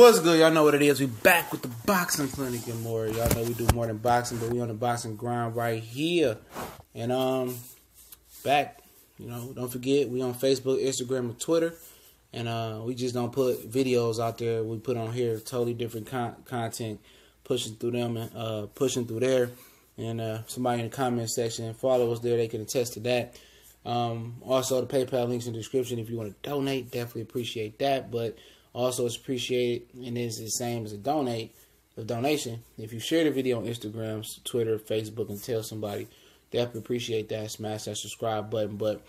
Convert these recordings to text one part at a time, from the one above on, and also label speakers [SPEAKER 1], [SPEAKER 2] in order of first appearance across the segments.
[SPEAKER 1] What's good? Y'all know what it is. We back with the boxing clinic and more. Y'all know we do more than boxing, but we on the boxing grind right here. And back, don't forget we on Facebook, Instagram, and Twitter. And we just don't put videos out there. We put on here totally different content, pushing through them and pushing through there. And somebody in the comment section follow us there. They can attest to that. Also, the PayPal links in the description if you want to donate. Definitely appreciate that. But also, it's appreciated, and it's the same as a donation. If you share the video on Instagram, Twitter, Facebook, and tell somebody, definitely appreciate that. Smash that subscribe button. But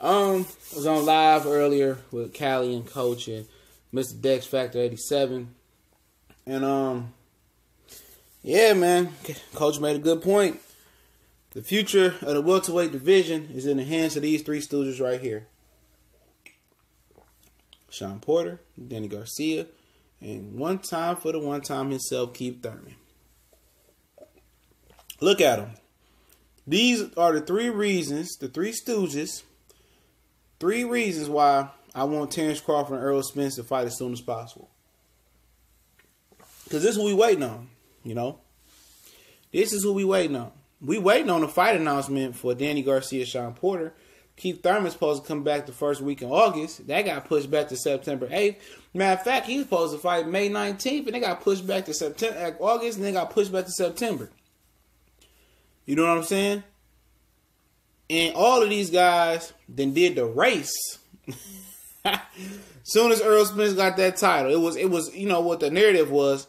[SPEAKER 1] I was on live earlier with Callie and Coach and Mr. Dex Factor 87, and yeah, man, Coach made a good point. The future of the welterweight division is in the hands of these three stooges right here. Shawn Porter, Danny Garcia, and one time himself, Keith Thurman. Look at them. These are the three reasons, the three stooges, three reasons why I want Terrence Crawford and Errol Spence to fight as soon as possible. Because this is what we waiting on, This is who we waiting on. We waiting on a fight announcement for Danny Garcia, Shawn Porter. Keith Thurman's supposed to come back the first week in August. That got pushed back to September 8th. Matter of fact, he was supposed to fight May 19th, and they got pushed back to August, and then got pushed back to September. You know what I'm saying? And all of these guys then did the race. Soon as Errol Spence got that title, it was what the narrative was.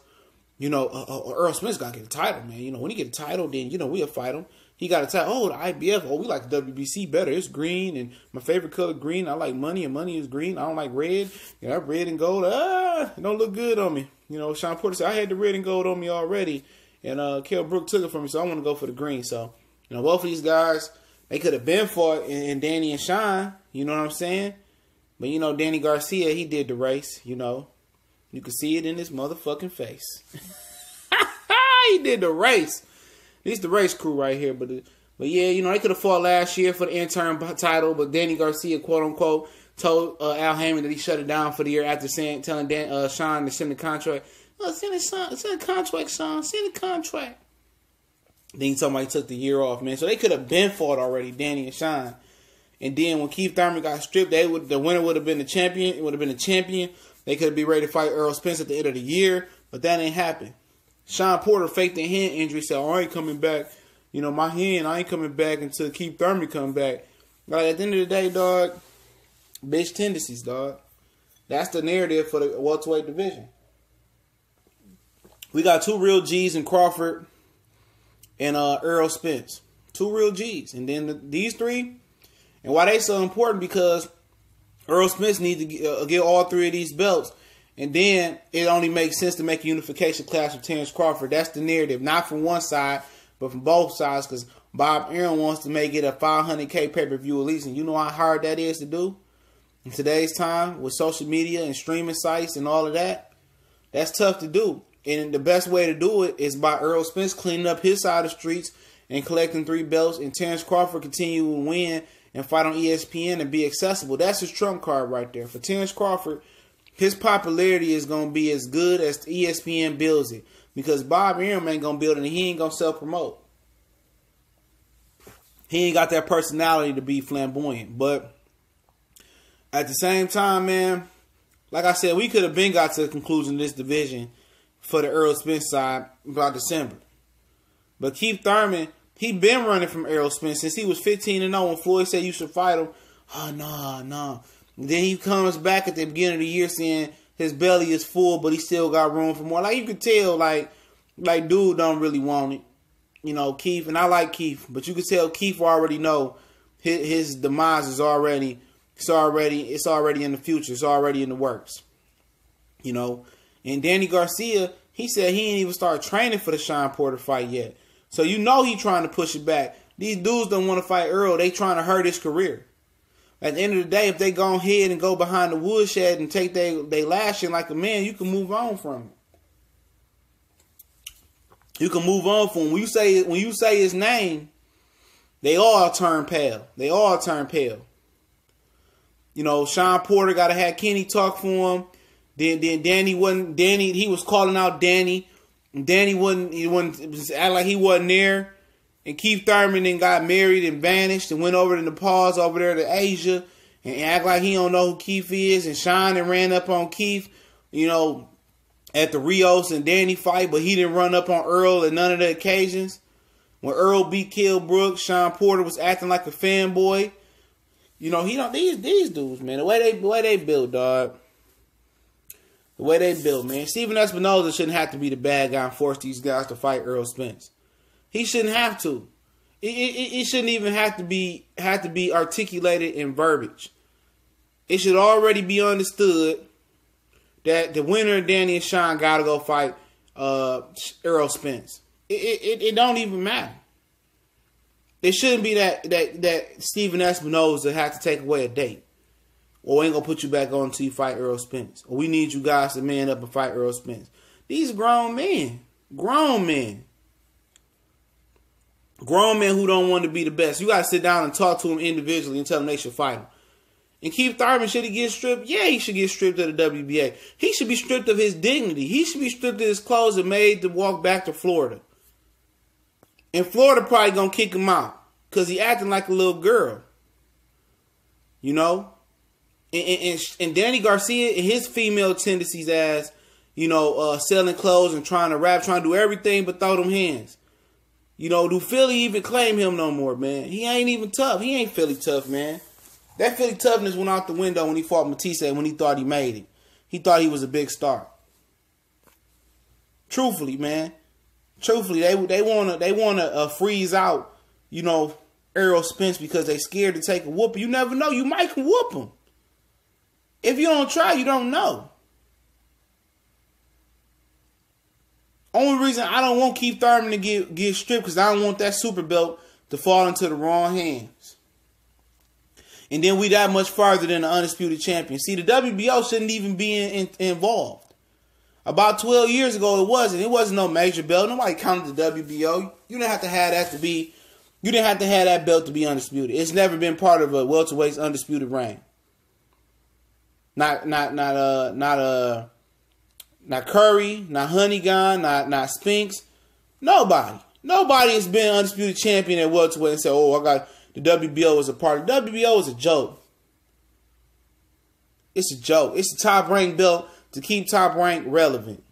[SPEAKER 1] Errol Spence got to get a title, man. When he get a title, then we'll fight him. He got a title. Oh, the IBF. Oh, we like the WBC better. It's green, and my favorite color green. I like money, and money is green. I don't like red. Red and gold. It don't look good on me. Shawn Porter said I had the red and gold on me already, and Kell Brook took it from me, so I want to go for the green. So, both of these guys, they could have been fought in Danny and Shawn. You know what I'm saying? But Danny Garcia, he did the race. You can see it in his motherfucking face. He did the race. This is the race crew right here. But yeah, they could have fought last year for the interim title, but Danny Garcia, quote unquote, told Al Heyman that he shut it down for the year after telling Shawn to send the contract. Send the contract, Shawn. Send the contract. Then he told me he took the year off, man. So they could have been fought already, Danny and Shawn. And then when Keith Thurman got stripped, the winner would have been the champion. It would have been the champion. They could have been ready to fight Errol Spence at the end of the year, but that ain't happened. Shawn Porter faked a hand injury, said, I ain't coming back. My hand, I ain't coming back until Keith Thurman come back. Like, at the end of the day, dog, bitch tendencies, dog. That's the narrative for the welterweight division. We got two real G's in Crawford and Errol Spence. Two real G's. And then these three, and why they so important, because Errol Spence needs to get all three of these belts. And then it only makes sense to make a unification clash with Terrence Crawford. That's the narrative. Not from one side, but from both sides. Because Bob Arum wants to make it a $500K pay-per-view at least. And you know how hard that is to do? In today's time, with social media and streaming sites and all of that, that's tough to do. And the best way to do it is by Errol Spence cleaning up his side of the streets and collecting 3 belts. And Terrence Crawford continue to win and fight on ESPN and be accessible. That's his trump card right there. For Terrence Crawford, his popularity is going to be as good as ESPN builds it. Because Bob Arum ain't going to build it and he ain't going to self-promote. He ain't got that personality to be flamboyant. But at the same time, man, like I said, we could have been got to the conclusion of this division for the Errol Spence side by December. But Keith Thurman, he been running from Errol Spence since he was 15-0 when Floyd said you should fight him. Oh, no. Then he comes back at the beginning of the year saying his belly is full, but he still got room for more. Like, you could tell, like dude don't really want it. Keith, and I like Keith, but you could tell Keith already know his demise is already in the future. It's already in the works. And Danny Garcia, he said he ain't even started training for the Shawn Porter fight yet. So he trying to push it back. These dudes don't want to fight Earl. They trying to hurt his career. At the end of the day, if they go ahead and go behind the woodshed and take they lashing like a man, you can move on from it. You can move on from him. When you say his name, they all turn pale. Shawn Porter got to have Kenny talk for him. Then Danny wasn't Danny. He was calling out Danny. And Danny wouldn't just act like he wasn't there. And Keith Thurman then got married and vanished and went over to Nepal, over there to Asia, and act like he don't know who Keith is. And Shawn and ran up on Keith, you know, at the Rios and Danny fight, but he didn't run up on Earl at none of the occasions. When Earl beat Kell Brooks, Shawn Porter was acting like a fanboy. You know, he don't these dudes, man. The way they build, dog. The way they build, man. Steven Espinoza shouldn't have to be the bad guy and force these guys to fight Earl Spence. He shouldn't have to. It shouldn't even have to be articulated in verbiage. It should already be understood that the winner of Danny and Shawn got to go fight Earl Spence. It don't even matter. It shouldn't be that Steven Espinoza had to take away a date. Or we ain't going to put you back on until you fight Earl Spence. Or we need you guys to man up and fight Earl Spence. These grown men. Grown men. Grown men who don't want to be the best. You got to sit down and talk to them individually and tell them they should fight them. And Keith Thurman, should he get stripped? Yeah, he should get stripped of the WBA. He should be stripped of his dignity. He should be stripped of his clothes and made to walk back to Florida. And Florida probably going to kick him out because he acting like a little girl. You know? And Danny Garcia and his female tendencies as, you know, selling clothes and trying to rap, trying to do everything but throw them hands. You know, do Philly even claim him no more, man? He ain't even tough. He ain't Philly tough, man. That Philly toughness went out the window when he fought Matisse when he thought he made it. He thought he was a big star. Truthfully, man. Truthfully, they wanna freeze out, you know, Earl Spence because they scared to take a whooping. You never know. You might can whoop him. If you don't try, you don't know. Only reason I don't want Keith Thurman to get stripped because I don't want that super belt to fall into the wrong hands. And then we that much farther than the undisputed champion. See, the WBO shouldn't even be involved. About 12 years ago, it wasn't. It wasn't no major belt. Nobody counted the WBO. You didn't have to have that to be. You didn't have to have that belt to be undisputed. It's never been part of a welterweight's undisputed reign. Not Curry, not Honeygun, not Spinks. Nobody has been undisputed champion at welterweight and said, "Oh, I got the WBO as a part." The WBO is a joke. It's a joke. It's a top rank belt to keep top rank relevant.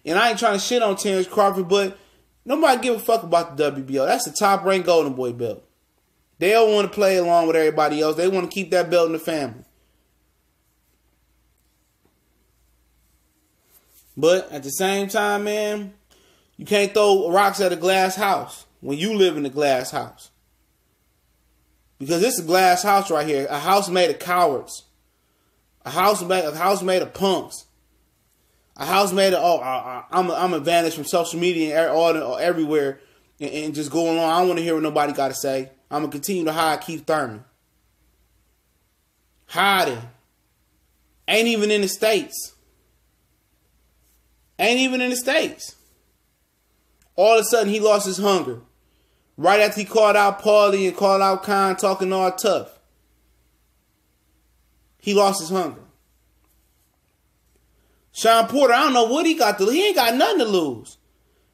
[SPEAKER 1] And I ain't trying to shit on Terrence Crawford, but nobody give a fuck about the WBO. That's the top rank Golden Boy belt. They don't want to play along with everybody else. They want to keep that belt in the family. But at the same time, man, you can't throw rocks at a glass house when you live in a glass house. Because it's a glass house right here. A house made of cowards. A house made of punks. A house made of, I'm advantaged from social media and everywhere and just going on. I don't want to hear what nobody got to say. I'm going to continue to hide Keith Thurman. Hiding. Ain't even in the States. Ain't even in the States. All of a sudden, he lost his hunger. Right after he called out Paulie and called out Khan talking all tough. He lost his hunger. Shawn Porter, I don't know what he got to lose. He ain't got nothing to lose.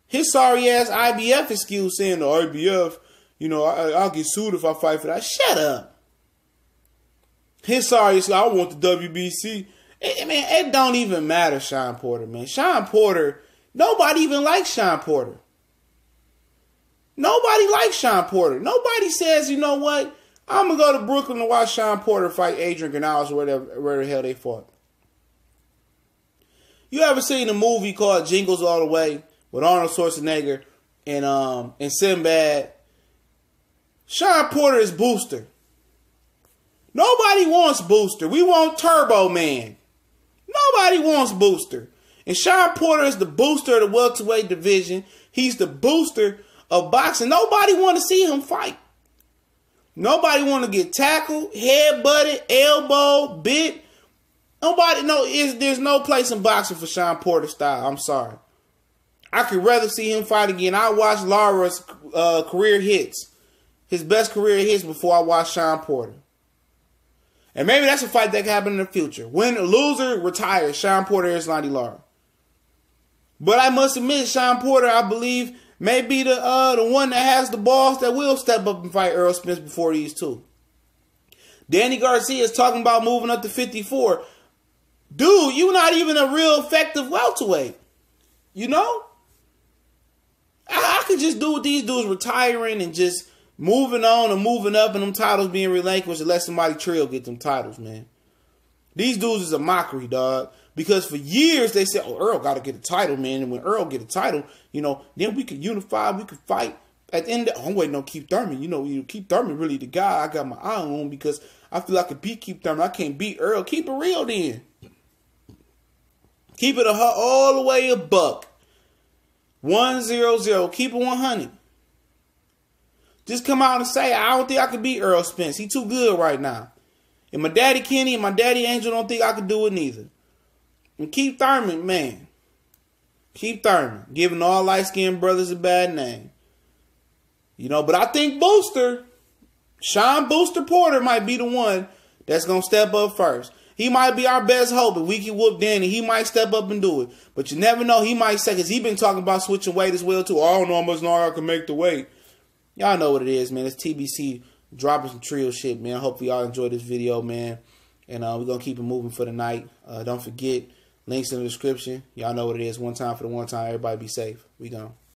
[SPEAKER 1] His sorry ass IBF excuse saying the IBF, you know, I'll get sued if I fight for that. Shut up. His sorry excuse, I want the WBC. It don't even matter, Shawn Porter, man. Shawn Porter, nobody even likes Shawn Porter. Nobody likes Shawn Porter. Nobody says, you know what? I'm going to go to Brooklyn to watch Shawn Porter fight Adrian Gonzalez or where the hell they fought. You ever seen a movie called Jingles All the Way with Arnold Schwarzenegger and Sinbad? Shawn Porter is Booster. Nobody wants Booster. We want Turbo Man. Nobody wants Booster. And Shawn Porter is the booster of the welterweight division. He's the booster of boxing. Nobody want to see him fight. Nobody want to get tackled, head-butted, elbow, bit. There's no place in boxing for Shawn Porter style. I'm sorry. I could rather see him fight again. I watched Lara's career hits. His best career hits before I watched Shawn Porter. And maybe that's a fight that can happen in the future. When a loser retires, Shawn Porter, Erislandy Lara. But I must admit, Shawn Porter, I believe, may be the one that has the balls that will step up and fight Errol Spence before these two. Danny Garcia is talking about moving up to 54. Dude, you're not even a real effective welterweight. You know? I could just do with these dudes retiring and just moving on and moving up and them titles being relinquished and let somebody trail get them titles, man. These dudes is a mockery, dog. Because for years they said, oh, Earl got to get a title, man. And when Earl get a title, you know, then we could unify, we could fight. At the end of I'm waiting on Keith Thurman. You know, Keith Thurman really the guy I got my eye on because I feel I could beat Keith Thurman. I can't beat Earl. Keep it real then. Keep it all the way a buck. 1-0-0. Keep it 100. Just come out and say, I don't think I could beat Earl Spence. He too good right now. And my daddy Kenny and my daddy Angel don't think I could do it neither. And Keith Thurman, man. Keith Thurman. Giving all light-skinned brothers a bad name. You know, but I think Shawn Booster Porter might be the one that's going to step up first. He might be our best hope. If we can whoop Danny, he might step up and do it. But you never know. He might say, because he been talking about switching weight as well, too. Oh, I don't know how much longer I can make the weight. Y'all know what it is, man. It's TBC dropping some trio shit, man. Hopefully y'all enjoyed this video, man. And we're going to keep it moving for the night. Don't forget, links in the description. Y'all know what it is. One time for the one time. Everybody be safe. We gone.